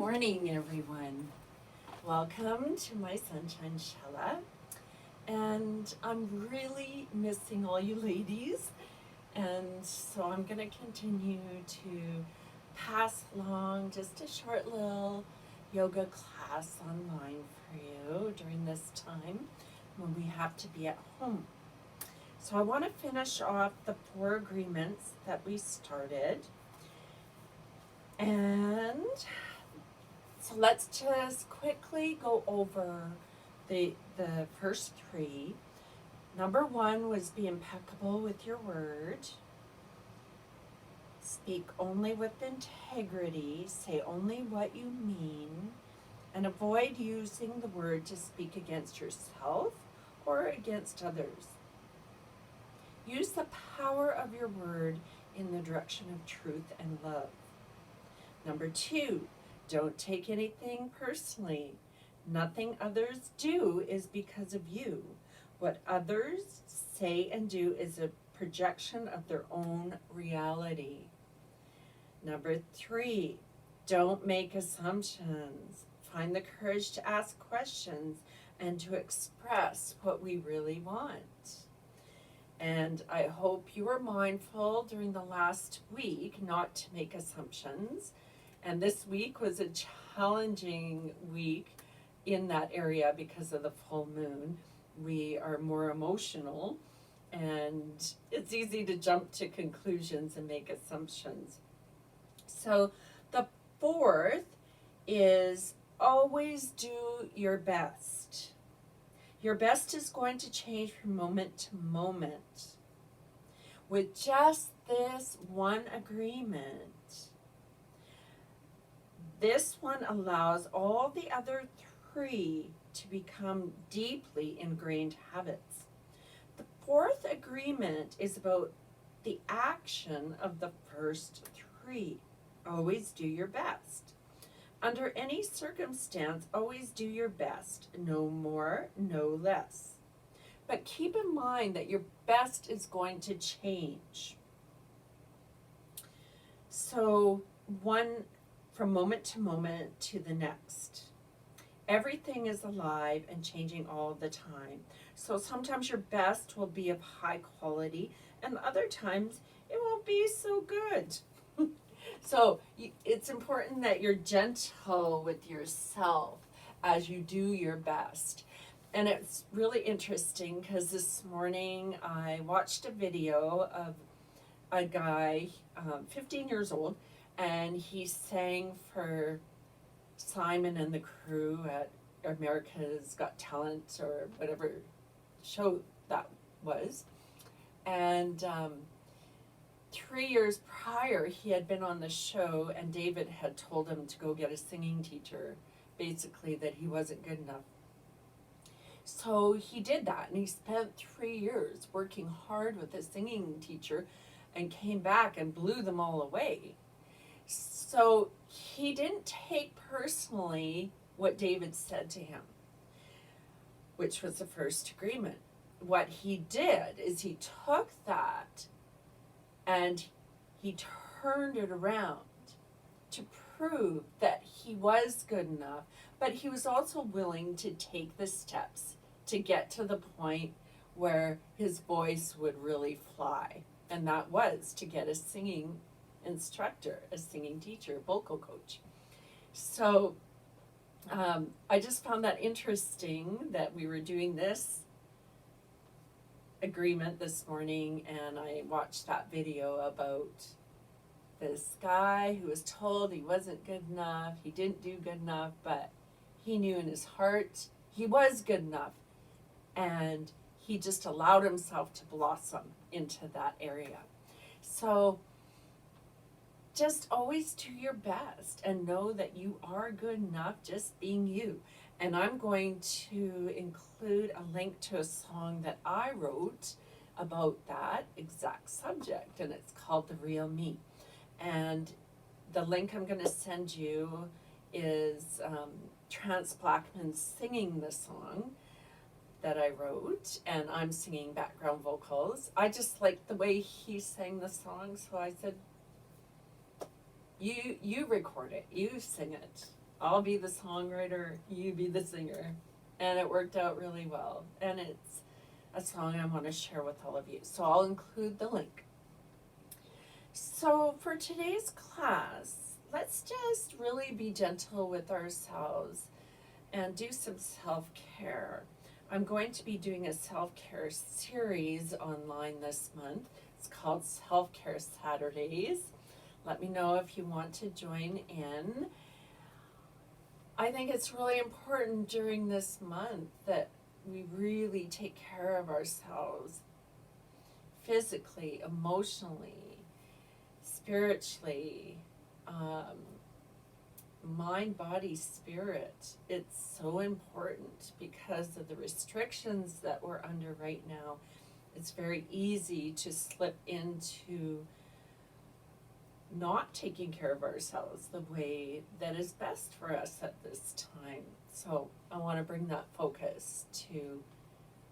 morning, everyone. Welcome to my sunshine Shella. And I'm really missing all you ladies. And so I'm going to continue to pass along just a short little yoga class online for you during this time when we have to be at home. So I want to finish off the 4 agreements that we started. And so let's just quickly go over the first 3. Number 1 was be impeccable with your word. Speak only with integrity. Say only what you mean. And avoid using the word to speak against yourself or against others. Use the power of your word in the direction of truth and love. Number 2, don't take anything personally. Nothing others do is because of you. What others say and do is a projection of their own reality. Number 3, don't make assumptions. Find the courage to ask questions and to express what we really want. And I hope you were mindful during the last week not to make assumptions. And this week was a challenging week in that area because of the full moon. We are more emotional, and it's easy to jump to conclusions and make assumptions. So the 4th is always do your best. Your best is going to change from moment to moment. With just this one agreement, this one allows all the other 3 to become deeply ingrained habits. The 4th agreement is about the action of the first 3. Always do your best. Under any circumstance, always do your best. No more, no less. But keep in mind that your best is going to change. So from moment to moment to the next. Everything is alive and changing all the time. So sometimes your best will be of high quality, and other times it won't be so good. So it's important that you're gentle with yourself as you do your best. And it's really interesting because this morning I watched a video of a guy, 15 years old, and he sang for Simon and the Crew at America's Got Talent or whatever show that was. And 3 years prior, he had been on the show, and David had told him to go get a singing teacher, basically that he wasn't good enough. So he did that, and he spent 3 years working hard with a singing teacher and came back and blew them all away. So he didn't take personally what David said to him, which was the first agreement. What he did is he took that and he turned it around to prove that he was good enough, but he was also willing to take the steps to get to the point where his voice would really fly. And that was to get a singing instructor, a singing teacher, a vocal coach. So I just found that interesting that we were doing this agreement this morning, and I watched that video about this guy who was told he wasn't good enough, he didn't do good enough, but he knew in his heart he was good enough, and he just allowed himself to blossom into that area. So just always do your best and know that you are good enough just being you. And I'm going to include a link to a song that I wrote about that exact subject, and it's called The Real Me. And the link I'm going to send you is Trance Blackman singing the song that I wrote, and I'm singing background vocals. I just liked the way he sang the song, so I said, you record it, you sing it. I'll be the songwriter, you be the singer. And it worked out really well. And it's a song I want to share with all of you. So I'll include the link. So for today's class, let's just really be gentle with ourselves and do some self-care. I'm going to be doing a self-care series online this month. It's called Self-Care Saturdays. Let me know if you want to join in. I think it's really important during this month that we really take care of ourselves physically, emotionally, spiritually, mind, body, spirit. It's so important because of the restrictions that we're under right now. It's very easy to slip into not taking care of ourselves the way that is best for us at this time. So I want to bring that focus to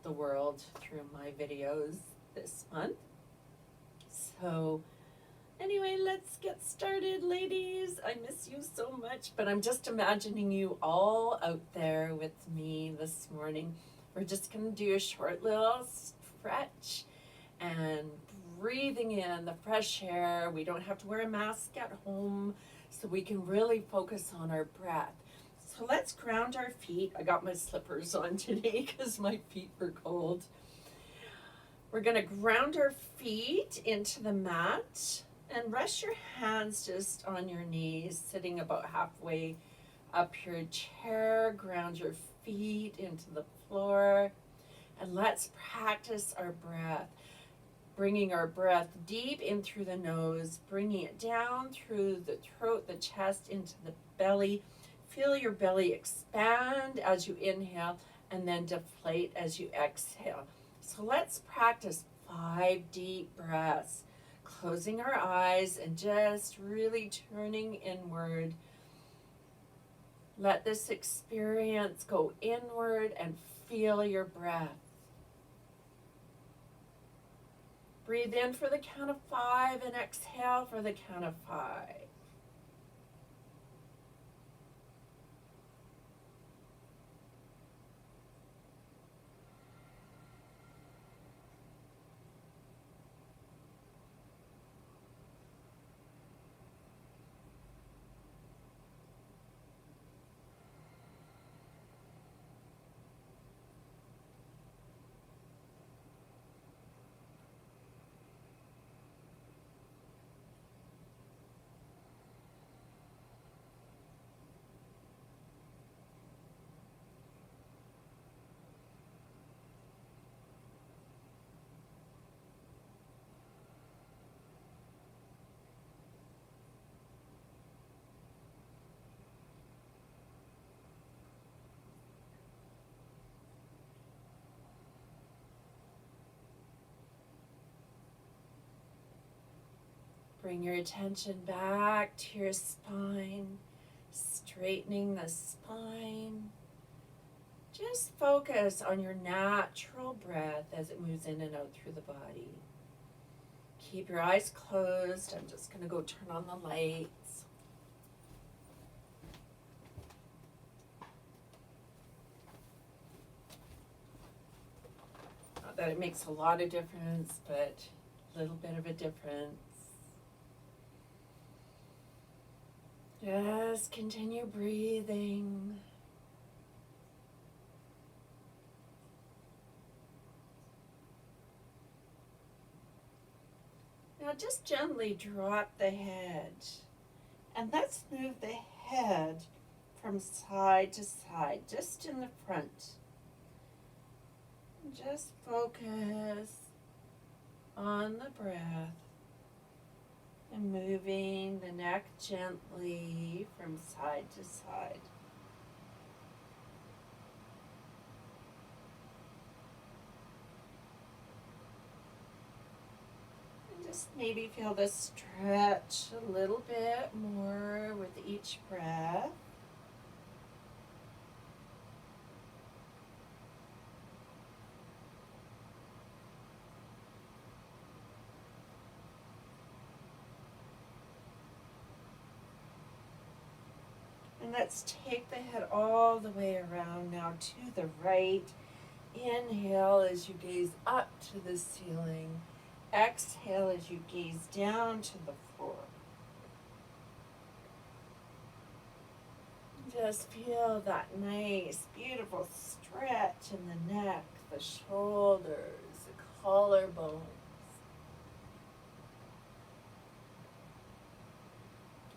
the world through my videos this month. So anyway, let's get started, ladies. I miss you so much, but I'm just imagining you all out there with me this morning. We're just going to do a short little stretch and breathing in the fresh air. We don't have to wear a mask at home, so we can really focus on our breath. So let's ground our feet. I got my slippers on today because my feet were cold. We're going to ground our feet into the mat and rest your hands just on your knees, sitting about halfway up your chair. Ground your feet into the floor, and let's practice our breath. Bringing our breath deep in through the nose, bringing it down through the throat, the chest, into the belly. Feel your belly expand as you inhale and then deflate as you exhale. So let's practice 5 deep breaths, closing our eyes and just really turning inward. Let this experience go inward and feel your breath. Breathe in for the count of 5 and exhale for the count of 5. Bring your attention back to your spine, straightening the spine. Just focus on your natural breath as it moves in and out through the body. Keep your eyes closed. I'm just going to go turn on the lights. Not that it makes a lot of difference, but a little bit of a difference. Just continue breathing. Now just gently drop the head. And let's move the head from side to side, just in the front. Just focus on the breath and moving the neck gently from side to side. And just maybe feel the stretch a little bit more with each breath. And let's take the head all the way around now to the right. Inhale as you gaze up to the ceiling. Exhale as you gaze down to the floor. Just feel that nice, beautiful stretch in the neck, the shoulders, the collarbones.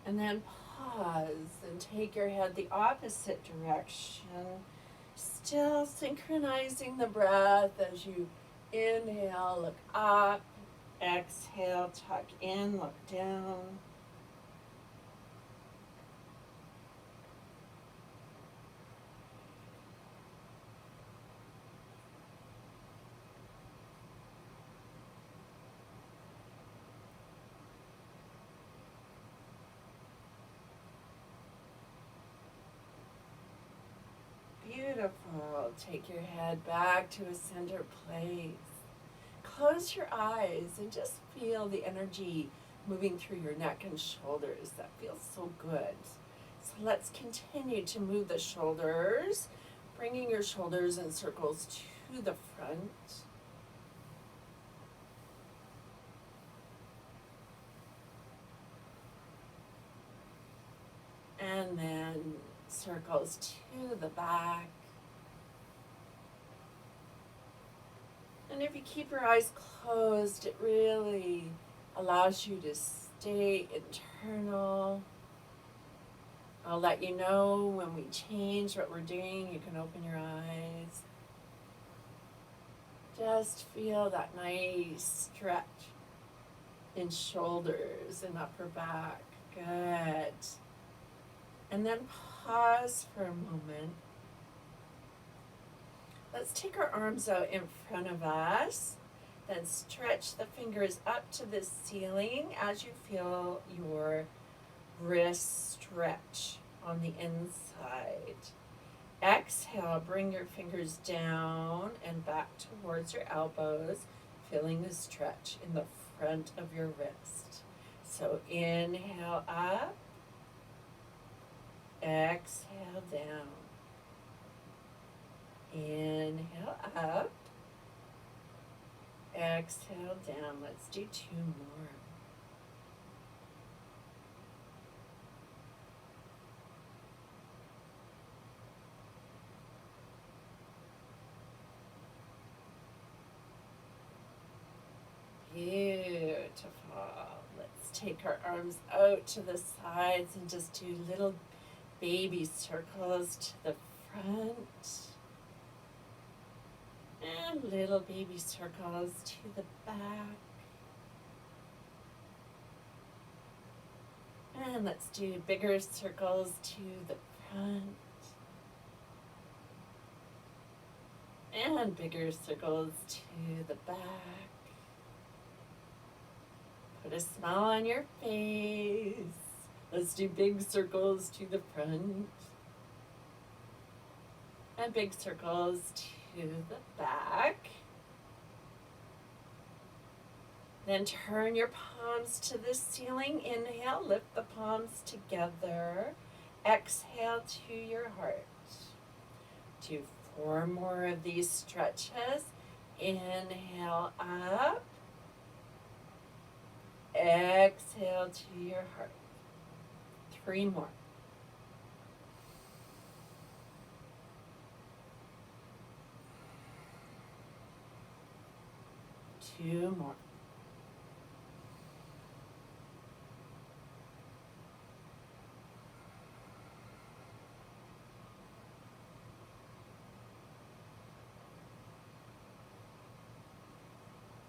And then pause and take your head the opposite direction. Still synchronizing the breath as you inhale, look up, exhale, tuck in, look down. Beautiful. Take your head back to a center place. Close your eyes and just feel the energy moving through your neck and shoulders. That feels so good. So let's continue to move the shoulders, bringing your shoulders in circles to the front. And then circles to the back. And if you keep your eyes closed, it really allows you to stay internal. I'll let you know when we change what we're doing. You can open your eyes. Just feel that nice stretch in shoulders and upper back. Good. And then pause for a moment. Let's take our arms out in front of us. Then stretch the fingers up to the ceiling as you feel your wrists stretch on the inside. Exhale, bring your fingers down and back towards your elbows, feeling the stretch in the front of your wrist. So inhale up, exhale down. Inhale up, exhale down. Let's do 2 more. Beautiful. Let's take our arms out to the sides and just do little baby circles to the front. And little baby circles to the back. And let's do bigger circles to the front. And bigger circles to the back. Put a smile on your face. Let's do big circles to the front. And big circles to the back. Then turn your palms to the ceiling. Inhale, lift the palms together. Exhale to your heart. Do 4 more of these stretches. Inhale up. Exhale to your heart. 3 more. 2 more.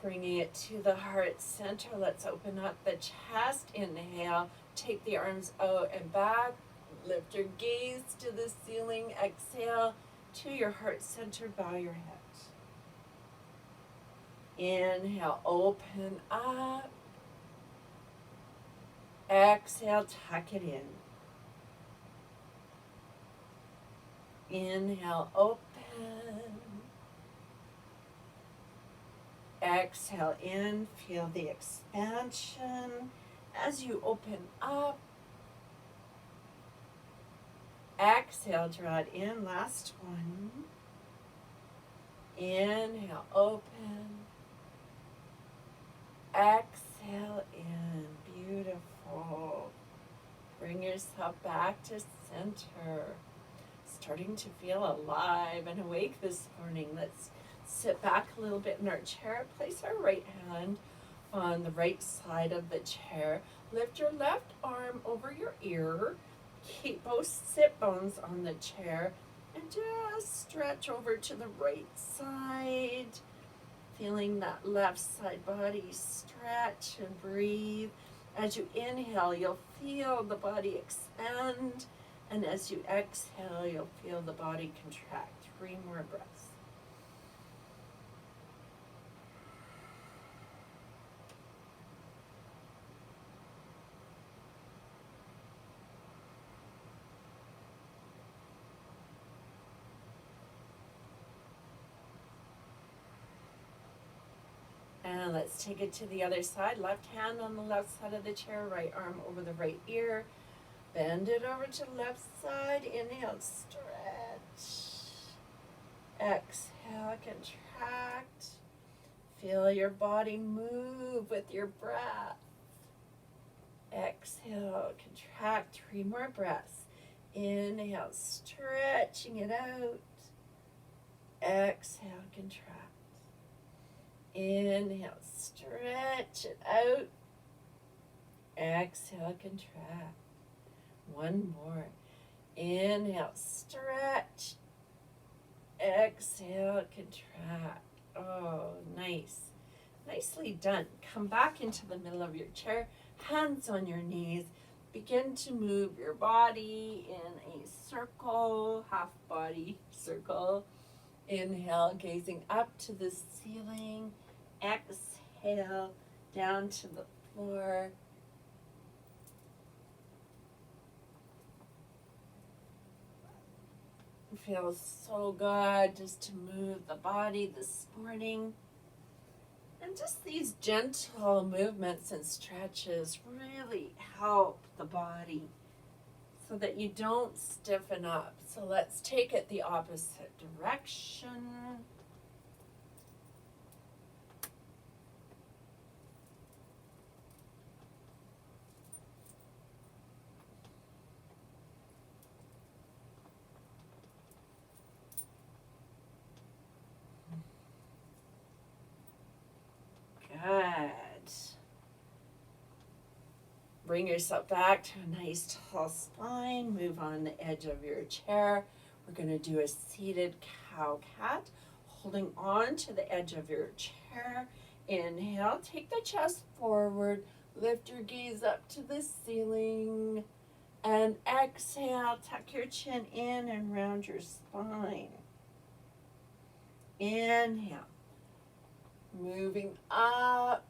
Bringing it to the heart center. Let's open up the chest. Inhale. Take the arms out and back. Lift your gaze to the ceiling. Exhale to your heart center. Bow your head. Inhale. Open up. Exhale. Tuck it in. Inhale. Open. Exhale in, feel the expansion as you open up. Exhale, draw it in. Last one. Inhale, open. Exhale in. Beautiful. Bring yourself back to center. Starting to feel alive and awake this morning. Let's sit back a little bit in our chair. Place our right hand on the right side of the chair. Lift your left arm over your ear. Keep both sit bones on the chair. And just stretch over to the right side. Feeling that left side body stretch and breathe. As you inhale, you'll feel the body expand. And as you exhale, you'll feel the body contract. 3 more breaths. And let's take it to the other side. Left hand on the left side of the chair, right arm over the right ear. Bend it over to the left side. Inhale, stretch. Exhale, contract. Feel your body move with your breath. Exhale, contract. 3 more breaths. Inhale, stretching it out. Exhale, contract. Inhale, stretch it out. Exhale, contract. 1 more. Inhale, stretch. Exhale, contract. Oh, nice. Nicely done. Come back into the middle of your chair, hands on your knees. Begin to move your body in a circle, half body circle. Inhale, gazing up to the ceiling. Exhale, down to the floor. It feels so good just to move the body this morning. And just these gentle movements and stretches really help the body so that you don't stiffen up. So let's take it the opposite direction. Good. Bring yourself back to a nice tall spine. Move on the edge of your chair. We're going to do a seated cow-cat, holding on to the edge of your chair. Inhale, take the chest forward. Lift your gaze up to the ceiling. And exhale, tuck your chin in and round your spine. Inhale. Moving up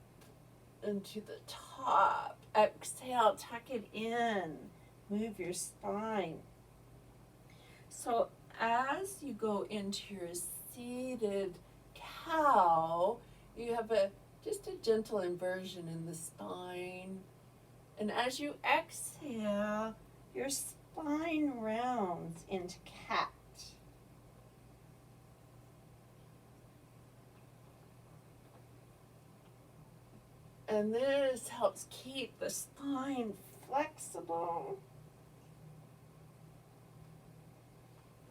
into the top. Exhale, tuck it in. Move your spine. So as you go into your seated cow, you have just a gentle inversion in the spine. And as you exhale, your spine rounds into cat. And this helps keep the spine flexible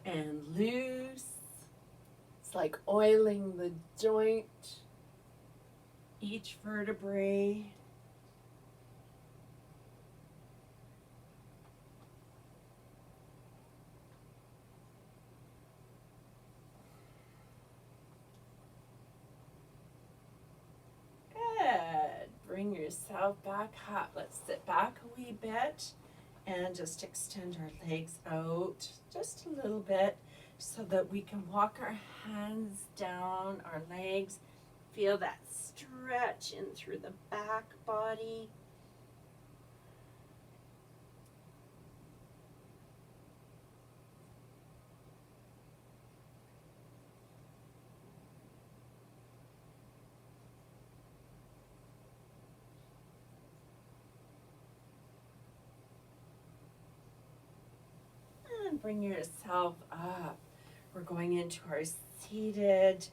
and loose. It's like oiling the joint, each vertebrae. Bring yourself back up. Let's sit back a wee bit and just extend our legs out just a little bit so that we can walk our hands down our legs. Feel that stretch in through the back body. bring yourself up. We're going into our seated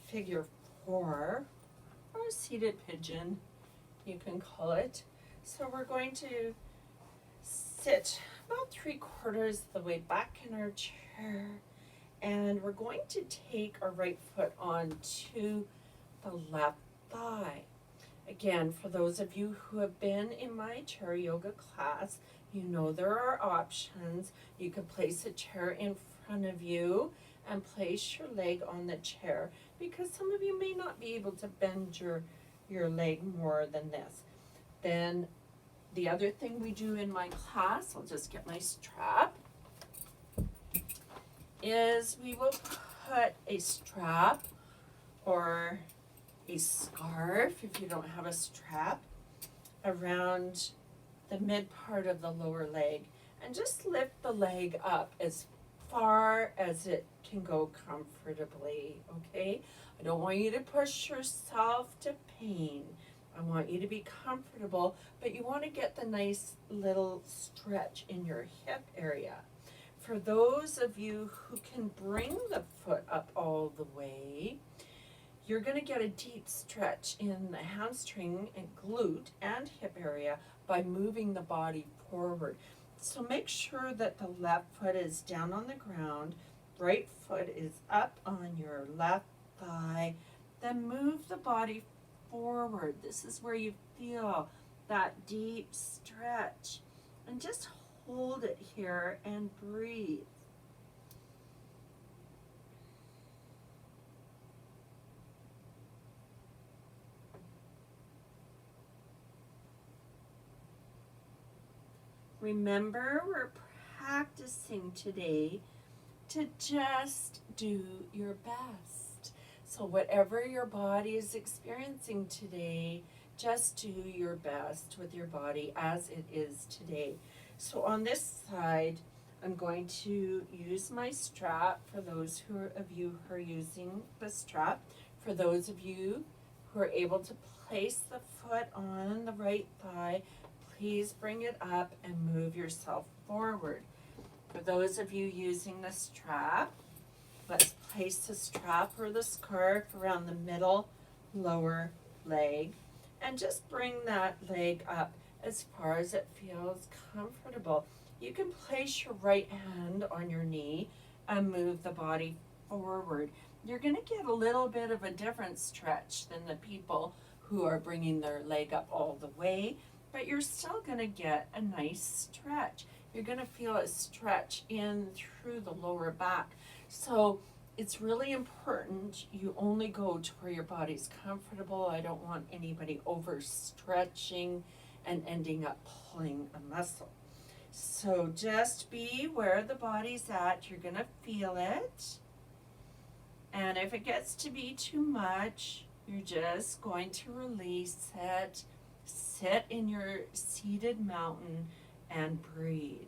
figure 4, or seated pigeon, you can call it. So we're going to sit about 3/4 of the way back in our chair, and we're going to take our right foot onto the left thigh. Again, for those of you who have been in my chair yoga class, you know there are options. You can place a chair in front of you and place your leg on the chair, because some of you may not be able to bend your leg more than this. Then the other thing we do in my class, I'll just get my strap, is we will put a strap or a scarf, if you don't have a strap, around the mid part of the lower leg, and just lift the leg up as far as it can go comfortably, okay? I don't want you to push yourself to pain. I want you to be comfortable, but you want to get the nice little stretch in your hip area. For those of you who can bring the foot up all the way, you're going to get a deep stretch in the hamstring and glute and hip area by moving the body forward. So make sure that the left foot is down on the ground, right foot is up on your left thigh, then move the body forward. This is where you feel that deep stretch. And just hold it here and breathe. Remember, we're practicing today to just do your best. So whatever your body is experiencing today, just do your best with your body as it is today. So on this side, I'm going to use my strap for those of you who are using the strap. For those of you who are able to place the foot on the right thigh, please bring it up and move yourself forward. For those of you using the strap, let's place the strap or the scarf around the middle lower leg and just bring that leg up as far as it feels comfortable. You can place your right hand on your knee and move the body forward. You're going to get a little bit of a different stretch than the people who are bringing their leg up all the way, but you're still going to get a nice stretch. You're going to feel a stretch in through the lower back. So it's really important you only go to where your body's comfortable. I don't want anybody overstretching and ending up pulling a muscle. So just be where the body's at. You're going to feel it. And if it gets to be too much, you're just going to release it. Sit in your seated mountain and breathe.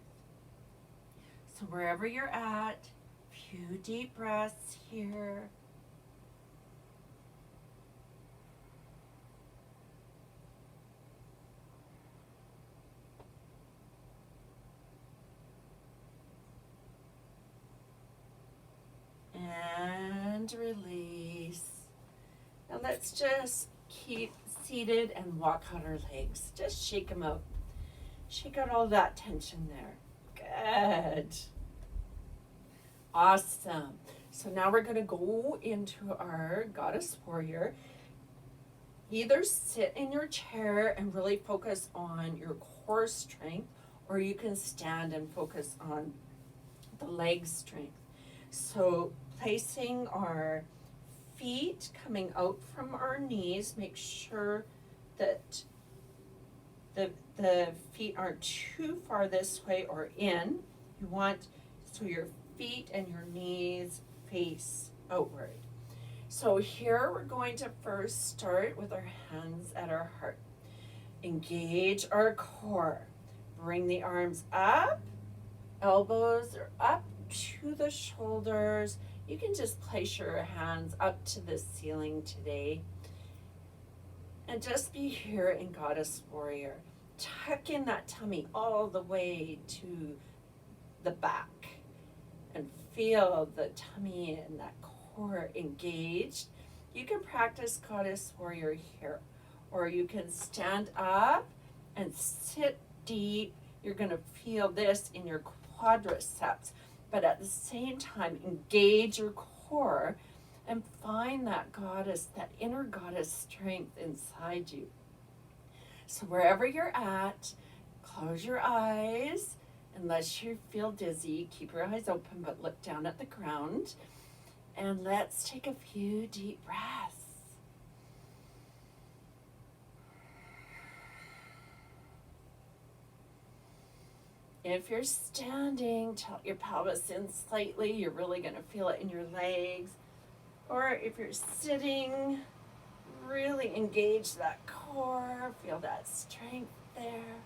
So wherever you're at, few deep breaths here. And release. Now let's just keep seated and walk out our legs. Just shake them out. Shake out all that tension there. Good. Awesome. So now we're going to go into our Goddess Warrior. Either sit in your chair and really focus on your core strength, or you can stand and focus on the leg strength. So placing our feet coming out from our knees, make sure that the feet aren't too far this way or in. You want, so your feet and your knees face outward. So here we're going to first start with our hands at our heart. Engage our core. Bring the arms up, elbows are up to the shoulders. You can just place your hands up to the ceiling today. And just be here in Goddess Warrior. Tuck in that tummy all the way to the back. and feel the tummy and that core engaged. You can practice Goddess Warrior here, or you can stand up and sit deep. You're going to feel this in your quadriceps, but at the same time, engage your core and find that goddess, that inner goddess strength inside you. So wherever you're at, close your eyes. Unless you feel dizzy, keep your eyes open, but look down at the ground. And let's take a few deep breaths. If you're standing, tilt your pelvis in slightly. You're really going to feel it in your legs. Or if you're sitting, really engage that core. Feel that strength there.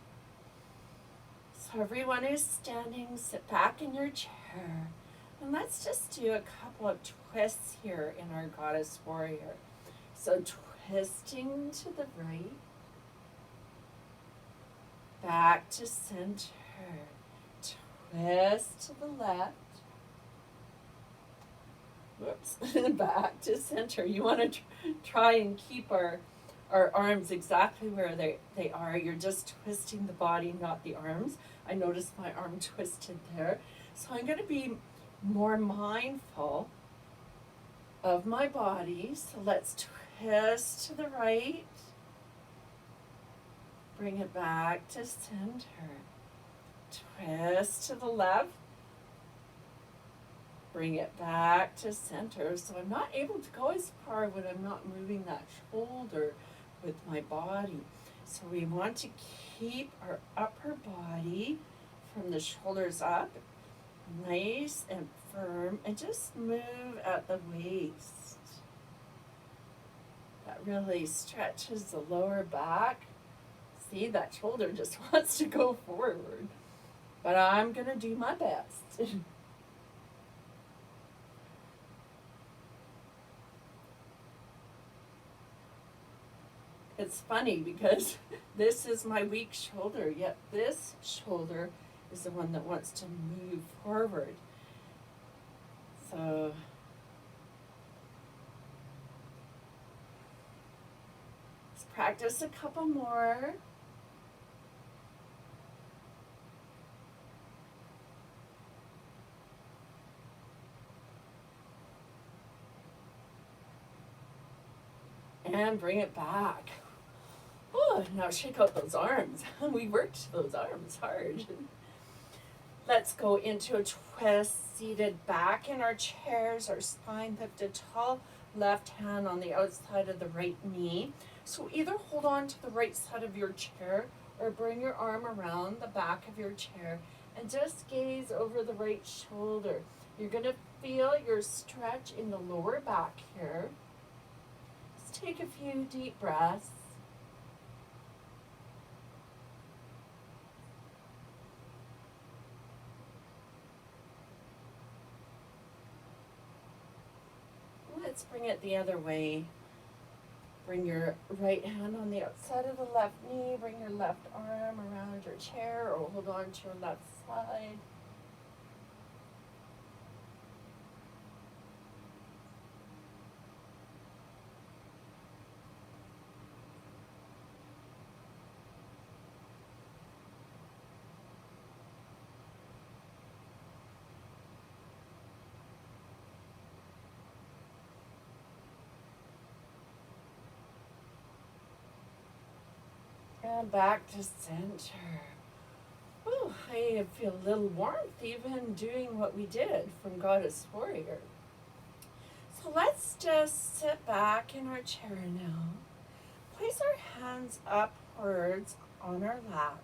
So everyone who's standing, sit back in your chair. And let's just do a couple of twists here in our Goddess Warrior. So twisting to the right, back to center, twist to the left, whoops, back to center. You want to try and keep our arms exactly where they are. You're just twisting the body, not the arms. I noticed my arm twisted there. So I'm going to be more mindful of my body. So let's twist to the right. Bring it back to center. Twist to the left. Bring it back to center. So I'm not able to go as far when I'm not moving that shoulder with my body. So we want to keep our upper body from the shoulders up, nice and firm, and just move at the waist. That really stretches the lower back. See, that shoulder just wants to go forward, but I'm gonna do my best. It's funny because this is my weak shoulder, yet this shoulder is the one that wants to move forward. So let's practice a couple more. And bring it back. Oh, now shake out those arms. We worked those arms hard. Let's go into a twist, seated back in our chairs, our spine lifted tall, left hand on the outside of the right knee. So either hold on to the right side of your chair or bring your arm around the back of your chair and just gaze over the right shoulder. You're going to feel your stretch in the lower back here. Let's take a few deep breaths. Let's bring it the other way. Bring your right hand on the outside of the left knee. Bring your left arm around your chair or hold on to your left side. And back to center. Oh, I feel a little warmth even doing what we did from Goddess Warrior. So let's just sit back in our chair now. Place our hands upwards on our lap.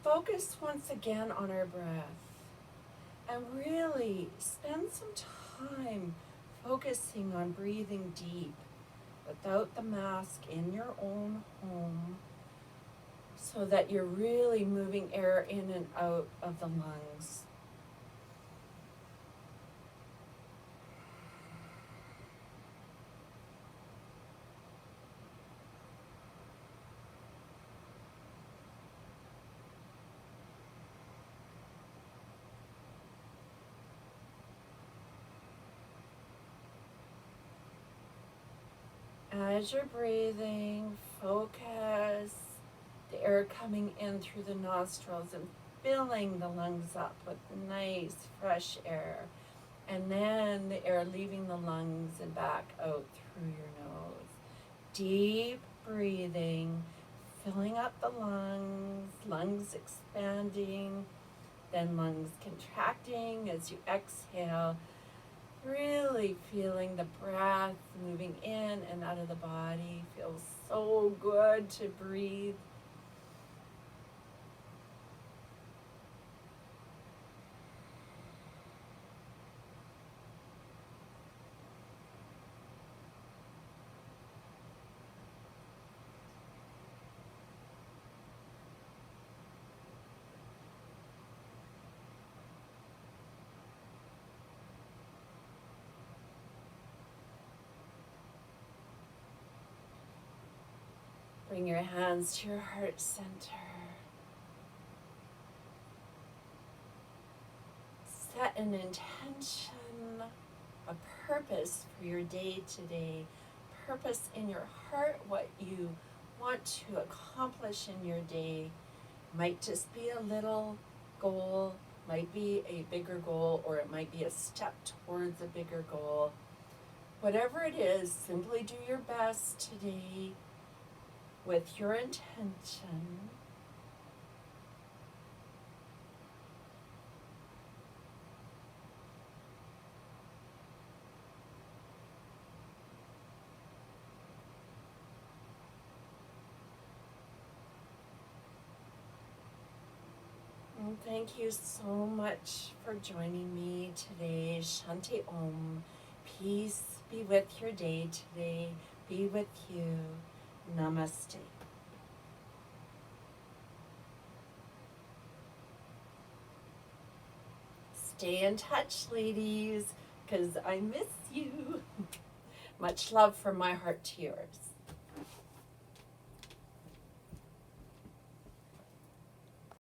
Focus once again on our breath. And really spend some time focusing on breathing deep without the mask in your own home so that you're really moving air in and out of the lungs. As you're breathing, focus the air coming in through the nostrils and filling the lungs up with nice fresh air. And then the air leaving the lungs and back out through your nose. Deep breathing, filling up the lungs, lungs expanding, then lungs contracting as you exhale. Really feeling the breath moving in and out of the body. Feels so good to breathe. Bring your hands to your heart center. Set an intention, a purpose for your day today. Purpose in your heart, what you want to accomplish in your day. Might just be a little goal, might be a bigger goal, or it might be a step towards a bigger goal. Whatever it is, simply do your best today with your intention. And thank you so much for joining me today. Shanti Om. Peace be with your day today. Be with you. Namaste. Stay in touch, ladies, because I miss you. Much love from my heart to yours.